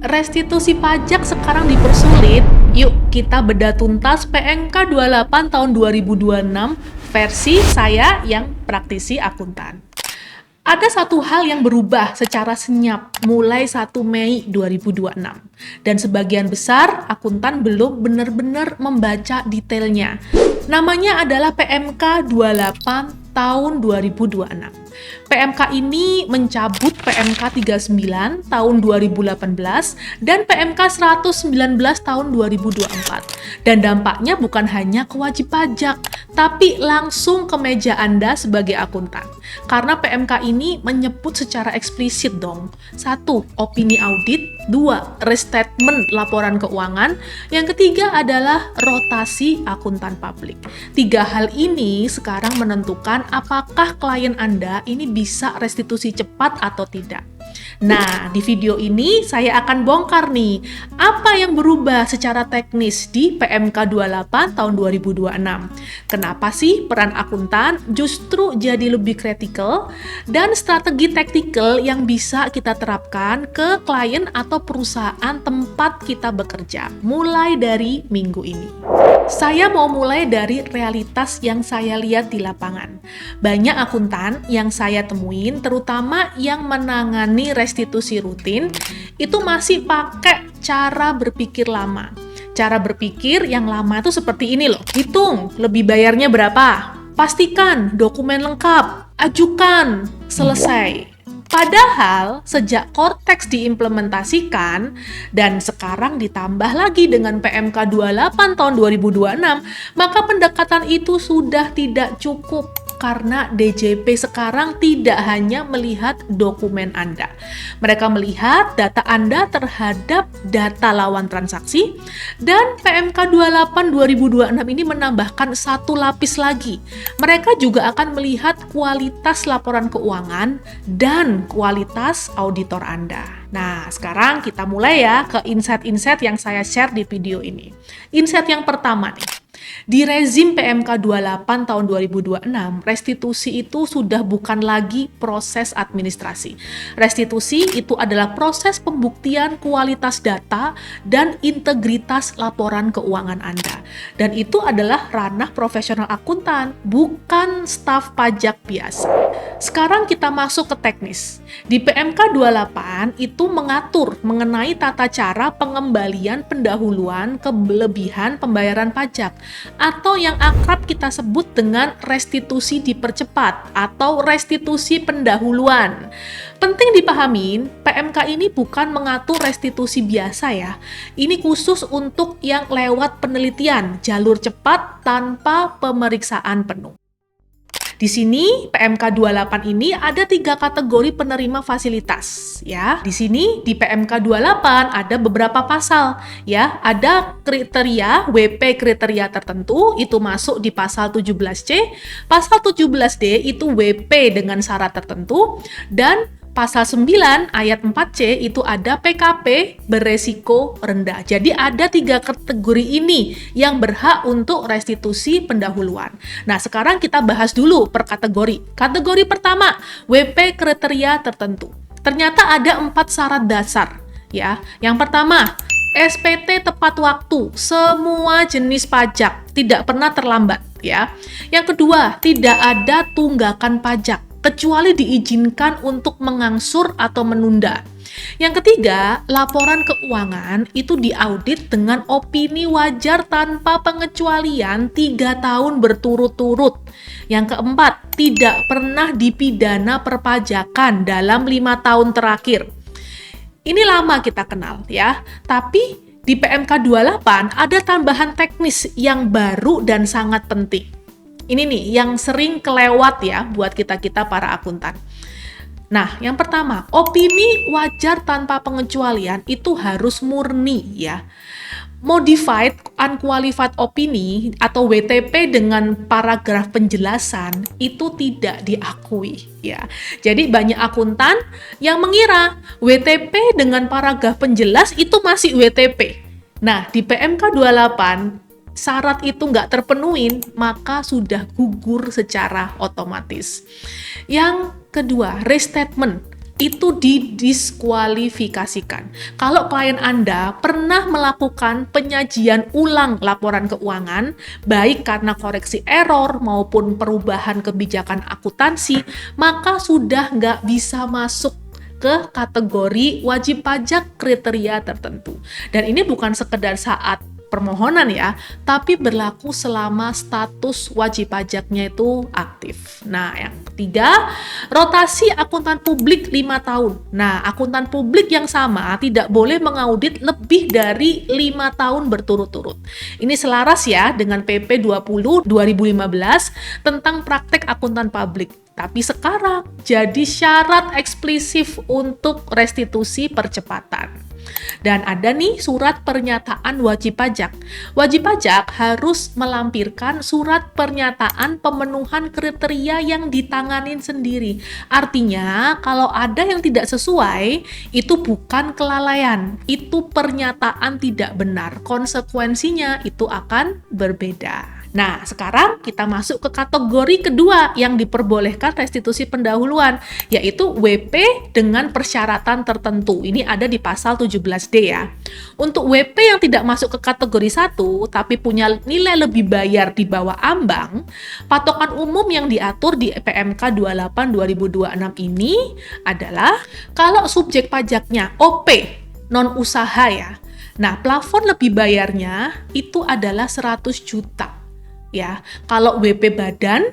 Restitusi pajak sekarang dipersulit. Yuk kita bedah tuntas PMK 28 tahun 2026 versi saya yang praktisi akuntan. Ada satu hal yang berubah secara senyap mulai 1 Mei 2026 dan sebagian besar akuntan belum benar-benar membaca detailnya. Namanya adalah PMK 28 tahun 2026. PMK ini mencabut PMK 39 tahun 2018 dan PMK 119 tahun 2024. Dan dampaknya bukan hanya ke wajib pajak, tapi langsung ke meja Anda sebagai akuntan. Karena PMK ini menyebut secara eksplisit dong. 1. Opini audit. 2. Restatement laporan keuangan. Yang ketiga adalah rotasi akuntan publik. 3 hal ini sekarang menentukan apakah klien Anda ini bisa restitusi cepat atau tidak. Nah, di video ini saya akan bongkar nih, apa yang berubah secara teknis di PMK 28 tahun 2026. Kenapa sih peran akuntan justru jadi lebih kritikal dan strategi taktikal yang bisa kita terapkan ke klien atau perusahaan tempat kita bekerja, mulai dari minggu ini. Saya mau mulai dari realitas yang saya lihat di lapangan. Banyak akuntan yang saya temuin, terutama yang menangani restitusi rutin, itu masih pakai cara berpikir lama. Cara berpikir yang lama itu seperti ini loh. Hitung, lebih bayarnya berapa? Pastikan dokumen lengkap, ajukan, selesai. Padahal sejak Cortex diimplementasikan dan sekarang ditambah lagi dengan PMK 28 tahun 2026, maka pendekatan itu sudah tidak cukup karena DJP sekarang tidak hanya melihat dokumen Anda. Mereka melihat data Anda terhadap data lawan transaksi dan PMK 28 2026 ini menambahkan satu lapis lagi. Mereka juga akan melihat kualitas laporan keuangan dan kualitas auditor Anda. Nah, sekarang kita mulai ya ke insight-insight yang saya share di video ini. Insight yang pertama nih. Di rezim PMK 28 tahun 2026, restitusi itu sudah bukan lagi proses administrasi. Restitusi itu adalah proses pembuktian kualitas data dan integritas laporan keuangan Anda. Dan itu adalah ranah profesional akuntan, bukan staf pajak biasa. Sekarang kita masuk ke teknis. Di PMK 28 itu mengatur mengenai tata cara pengembalian pendahuluan kelebihan pembayaran pajak atau yang akrab kita sebut dengan restitusi dipercepat atau restitusi pendahuluan. Penting dipahamin, PMK ini bukan mengatur restitusi biasa ya. Ini khusus untuk yang lewat penelitian, jalur cepat tanpa pemeriksaan penuh. Di sini PMK 28 ini ada 3 kategori penerima fasilitas ya. Di sini di PMK 28 ada beberapa pasal ya. Ada kriteria WP kriteria tertentu itu masuk di pasal 17C, pasal 17D itu WP dengan syarat tertentu dan Pasal 9 ayat 4C itu ada PKP beresiko rendah. Jadi ada 3 kategori ini yang berhak untuk restitusi pendahuluan. Nah, sekarang kita bahas dulu per kategori. Kategori pertama, WP kriteria tertentu. Ternyata ada 4 syarat dasar ya. Yang pertama, SPT tepat waktu, semua jenis pajak, tidak pernah terlambat ya. Yang kedua, tidak ada tunggakan pajak kecuali diizinkan untuk mengangsur atau menunda. Yang ketiga, laporan keuangan itu diaudit dengan opini wajar tanpa pengecualian 3 tahun berturut-turut. Yang keempat, tidak pernah dipidana perpajakan dalam 5 tahun terakhir. Ini lama kita kenal ya, tapi di PMK 28 ada tambahan teknis yang baru dan sangat penting. Ini nih yang sering kelewat ya buat kita-kita para akuntan. Nah, yang pertama, opini wajar tanpa pengecualian itu harus murni ya. Modified Unqualified Opinion atau WTP dengan paragraf penjelasan itu tidak diakui ya. Jadi banyak akuntan yang mengira WTP dengan paragraf penjelas itu masih WTP. Nah, di PMK 28 syarat itu nggak terpenuhi, maka sudah gugur secara otomatis. Yang kedua, restatement. itu didiskualifikasikan. Kalau klien Anda pernah melakukan penyajian ulang laporan keuangan, baik karena koreksi error maupun perubahan kebijakan akuntansi, maka sudah nggak bisa masuk ke kategori wajib pajak kriteria tertentu. Dan ini bukan sekedar saat permohonan ya, tapi berlaku selama status wajib pajaknya itu aktif. Nah, yang ketiga, rotasi akuntan publik 5 tahun. Nah, akuntan publik yang sama tidak boleh mengaudit lebih dari 5 tahun berturut-turut. Ini selaras ya dengan PP 20 2015 tentang praktek akuntan publik. Tapi sekarang jadi syarat eksplisit untuk restitusi percepatan. Dan ada nih surat pernyataan wajib pajak. Wajib pajak harus melampirkan surat pernyataan pemenuhan kriteria yang ditanganin sendiri. Artinya, kalau ada yang tidak sesuai, itu bukan kelalaian, itu pernyataan tidak benar. Konsekuensinya itu akan berbeda. Nah, sekarang kita masuk ke kategori kedua yang diperbolehkan restitusi pendahuluan, yaitu WP dengan persyaratan tertentu. Ini ada di pasal 17D ya. Untuk WP yang tidak masuk ke kategori 1, tapi punya nilai lebih bayar di bawah ambang, patokan umum yang diatur di PMK 28/2026 ini adalah kalau subjek pajaknya OP, non-usaha ya. Nah, plafon lebih bayarnya itu adalah 100 juta. Ya, kalau WP badan,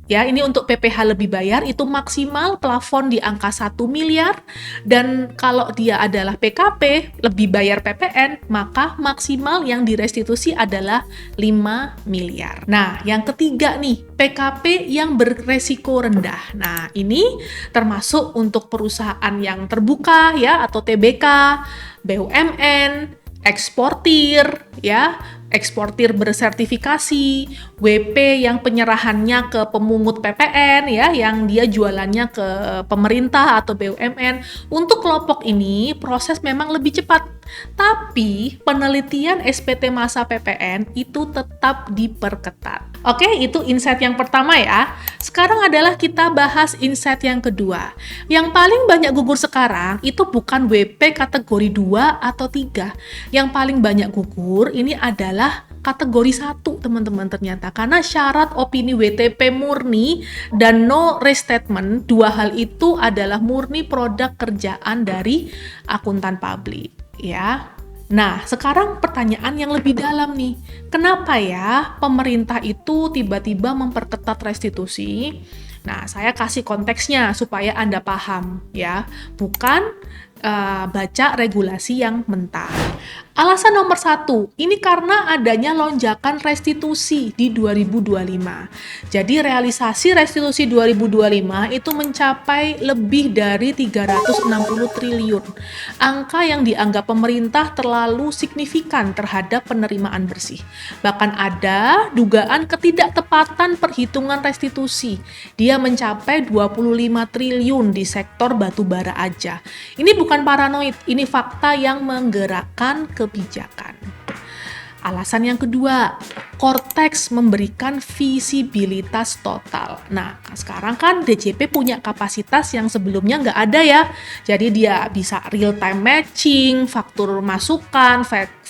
ya ini untuk PPh lebih bayar itu maksimal plafon di angka 1 miliar, dan kalau dia adalah PKP lebih bayar PPN, maka maksimal yang direstitusi adalah 5 miliar. Nah, yang ketiga nih, PKP yang beresiko rendah. Nah, ini termasuk untuk perusahaan yang terbuka ya atau TBK, BUMN, eksportir ya, eksportir bersertifikasi, WP yang penyerahannya ke pemungut PPN ya, yang dia jualannya ke pemerintah atau BUMN. Untuk kelompok ini proses memang lebih cepat, tapi penelitian SPT masa PPN itu tetap diperketat. Oke, itu insight yang pertama ya. Sekarang adalah kita bahas insight yang kedua. Yang paling banyak gugur sekarang itu bukan WP kategori 2 atau 3. Yang paling banyak gugur ini adalah kategori 1, teman-teman, ternyata. Karena syarat opini WTP murni dan no restatement, dua hal itu adalah murni produk kerjaan dari akuntan publik, ya. Nah, sekarang pertanyaan yang lebih dalam nih. Kenapa ya pemerintah itu tiba-tiba memperketat restitusi? Nah, saya kasih konteksnya supaya Anda paham, ya. Bukan baca regulasi yang mentah. Alasan nomor 1, ini karena adanya lonjakan restitusi di 2025. Jadi realisasi restitusi 2025 itu mencapai lebih dari 360 triliun. Angka yang dianggap pemerintah terlalu signifikan terhadap penerimaan bersih. Bahkan ada dugaan ketidaktepatan perhitungan restitusi. Dia mencapai 25 triliun di sektor batubara aja. Ini bukan paranoid, ini fakta yang menggerakkan kebijakan. Alasan yang kedua, Kortex memberikan visibilitas total. Nah, sekarang kan DJP punya kapasitas yang sebelumnya nggak ada ya. Jadi dia bisa real time matching, faktur masukan,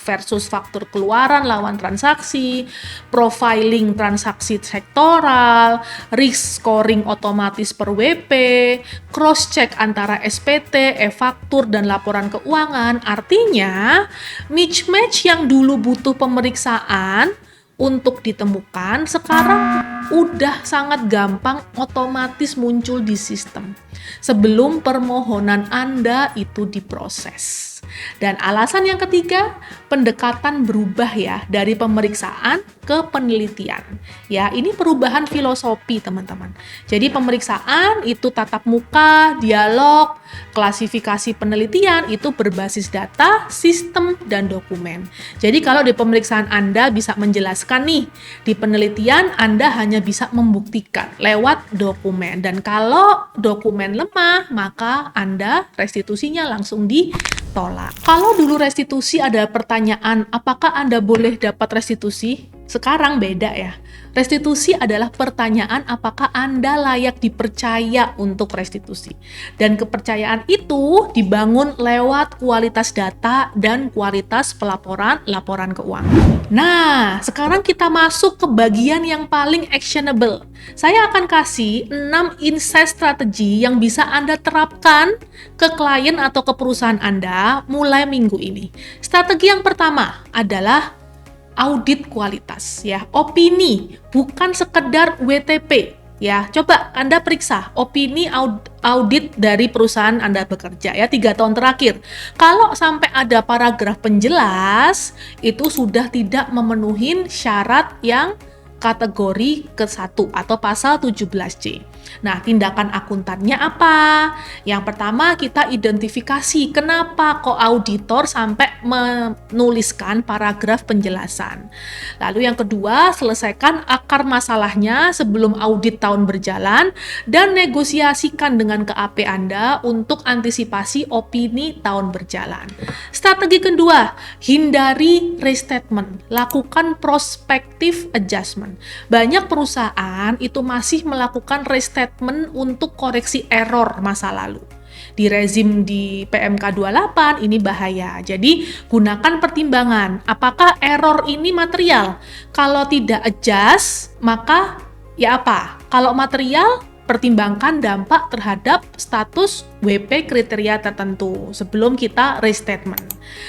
versus faktur keluaran lawan transaksi, profiling transaksi sektoral, risk scoring otomatis per WP, cross check antara SPT, e-faktur dan laporan keuangan. Artinya, mismatch yang dulu butuh pemeriksaan untuk ditemukan sekarang udah sangat gampang otomatis muncul di sistem sebelum permohonan Anda itu diproses. Dan alasan yang ketiga, pendekatan berubah ya dari pemeriksaan ke penelitian. Ya, ini perubahan filosofi, teman-teman. Jadi pemeriksaan itu tatap muka, dialog, klasifikasi penelitian itu berbasis data, sistem, dan dokumen. Jadi kalau di pemeriksaan Anda bisa menjelaskan nih, di penelitian Anda hanya bisa membuktikan lewat dokumen. Dan kalau dokumen lemah, maka Anda restitusinya langsung ditolak. Kalau dulu restitusi ada pertanyaan, apakah Anda boleh dapat restitusi? Sekarang beda ya. Restitusi adalah pertanyaan apakah Anda layak dipercaya untuk restitusi. Dan kepercayaan itu dibangun lewat kualitas data dan kualitas laporan keuangan. Nah, sekarang kita masuk ke bagian yang paling actionable. Saya akan kasih 6 insight strategi yang bisa Anda terapkan ke klien atau ke perusahaan Anda mulai minggu ini. Strategi yang pertama adalah audit kualitas ya, opini bukan sekedar WTP ya. Coba Anda periksa opini audit dari perusahaan Anda bekerja ya 3 tahun terakhir. Kalau sampai ada paragraf penjelas itu sudah tidak memenuhi syarat yang kategori ke-1 atau pasal 17C. Nah, tindakan akuntannya apa? Yang pertama, kita identifikasi kenapa kok auditor sampai menuliskan paragraf penjelasan. Lalu yang kedua, selesaikan akar masalahnya sebelum audit tahun berjalan dan negosiasikan dengan KAP Anda untuk antisipasi opini tahun berjalan. Strategi kedua, hindari restatement, lakukan prospective adjustment. Banyak perusahaan itu masih melakukan restatement untuk koreksi error masa lalu. Di rezim di PMK 28 ini bahaya. Jadi gunakan pertimbangan, apakah error ini material? Kalau tidak adjust, maka ya apa? Kalau material, pertimbangkan dampak terhadap status WP kriteria tertentu sebelum kita restatement.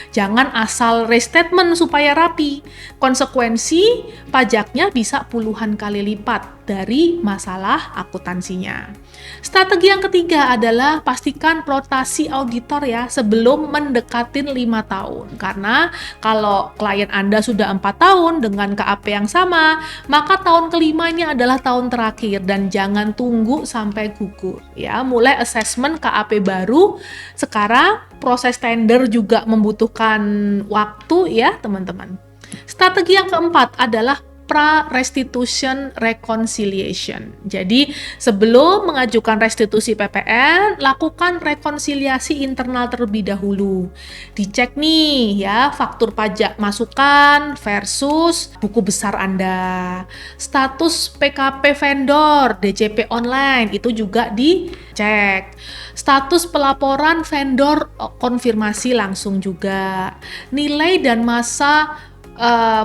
Jangan asal restatement supaya rapi. Konsekuensi pajaknya bisa puluhan kali lipat dari masalah akuntansinya. Strategi yang ketiga adalah pastikan rotasi auditor ya sebelum mendekatin 5 tahun. Karena kalau klien Anda sudah 4 tahun dengan KAP yang sama, maka tahun kelimanya adalah tahun terakhir dan jangan tunggu sampai gugur ya. Mulai assessment KAP baru, sekarang proses tender juga membutuhkan waktu ya teman-teman. Strategi yang keempat adalah pra-restitution reconciliation. Jadi, sebelum mengajukan restitusi PPN, lakukan rekonsiliasi internal terlebih dahulu. Dicek nih ya, faktur pajak masukan versus buku besar Anda. Status PKP vendor, DCP online, itu juga dicek. Status pelaporan vendor konfirmasi langsung juga. Nilai dan masa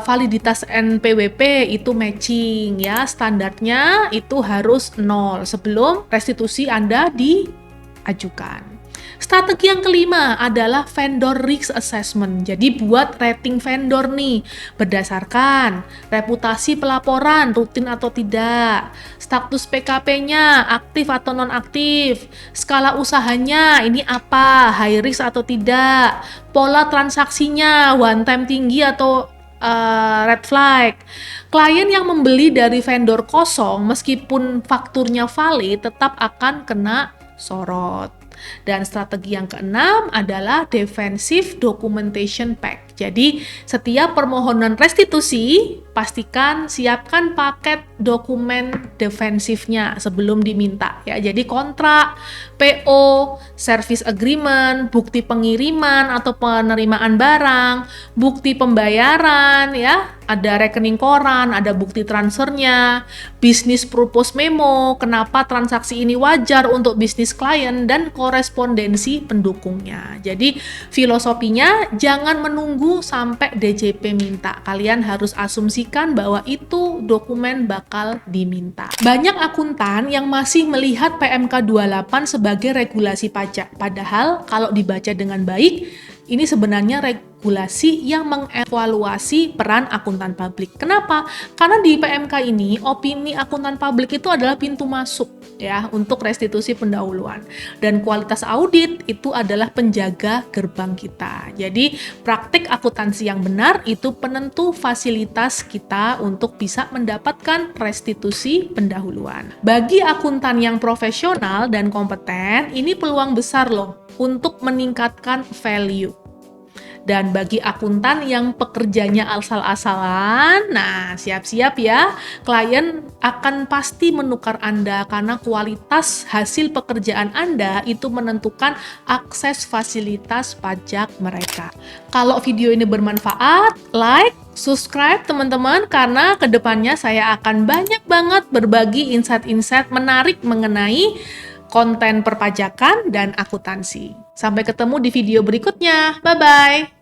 validitas NPWP itu matching ya, standarnya itu harus 0 sebelum restitusi Anda diajukan. Strategi yang kelima adalah vendor risk assessment. Jadi buat rating vendor nih berdasarkan reputasi pelaporan rutin atau tidak, status PKP-nya aktif atau non-aktif, skala usahanya ini apa, high risk atau tidak, pola transaksinya one time tinggi atau red flag. Klien yang membeli dari vendor kosong meskipun fakturnya valid tetap akan kena sorot. Dan strategi yang keenam adalah defensive documentation pack. Jadi setiap permohonan restitusi pastikan siapkan paket dokumen defensifnya sebelum diminta ya. Jadi kontrak, PO, service agreement, bukti pengiriman atau penerimaan barang, bukti pembayaran ya, ada rekening koran, ada bukti transfernya, business purpose memo, kenapa transaksi ini wajar untuk bisnis klien, dan korespondensi pendukungnya. Jadi filosofinya jangan menunggu sampai DJP minta. Kalian harus asumsikan bahwa itu dokumen bakal diminta. Banyak akuntan yang masih melihat PMK 28 sebagai regulasi pajak. Padahal kalau dibaca dengan baik, ini sebenarnya regulasi yang mengevaluasi peran akuntan publik. Kenapa? Karena di PMK ini opini akuntan publik itu adalah pintu masuk ya untuk restitusi pendahuluan, dan kualitas audit itu adalah penjaga gerbang kita. Jadi praktik akuntansi yang benar itu penentu fasilitas kita untuk bisa mendapatkan restitusi pendahuluan. Bagi akuntan yang profesional dan kompeten, ini peluang besar loh untuk meningkatkan value. Dan bagi akuntan yang pekerjanya asal-asalan, nah siap-siap ya, klien akan pasti menukar Anda karena kualitas hasil pekerjaan Anda itu menentukan akses fasilitas pajak mereka. Kalau video ini bermanfaat, like, subscribe teman-teman, karena kedepannya saya akan banyak banget berbagi insight-insight menarik mengenai konten perpajakan dan akuntansi. Sampai ketemu di video berikutnya. Bye-bye.